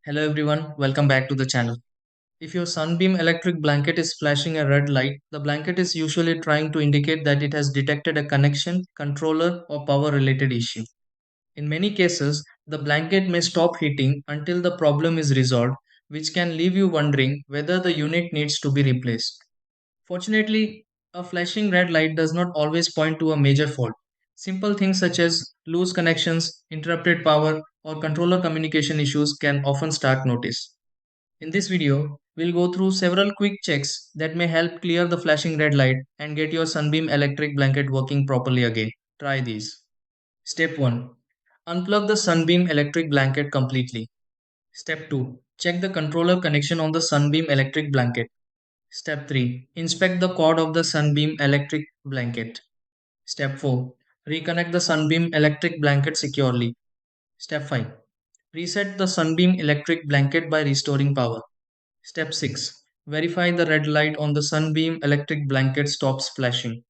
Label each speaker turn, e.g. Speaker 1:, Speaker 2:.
Speaker 1: Hello everyone, welcome back to the channel. If your Sunbeam electric blanket is flashing a red light, the blanket is usually trying to indicate that it has detected a connection, controller, or power related issue. In many cases, the blanket may stop heating until the problem is resolved, which can leave you wondering whether the unit needs to be replaced. Fortunately, a flashing red light does not always point to a major fault. Simple things such as loose connections, interrupted power, or controller communication issues can often start notice. In this video, we'll go through several quick checks that may help clear the flashing red light and get your Sunbeam electric blanket working properly again. Try these. Step 1. Unplug the Sunbeam electric blanket completely. Step 2. Check the controller connection on the Sunbeam electric blanket. Step 3. Inspect the cord of the Sunbeam electric blanket. Step 4. Reconnect the Sunbeam electric blanket securely. Step 5. Reset the Sunbeam electric blanket by restoring power. Step 6. Verify the red light on the Sunbeam electric blanket stops flashing.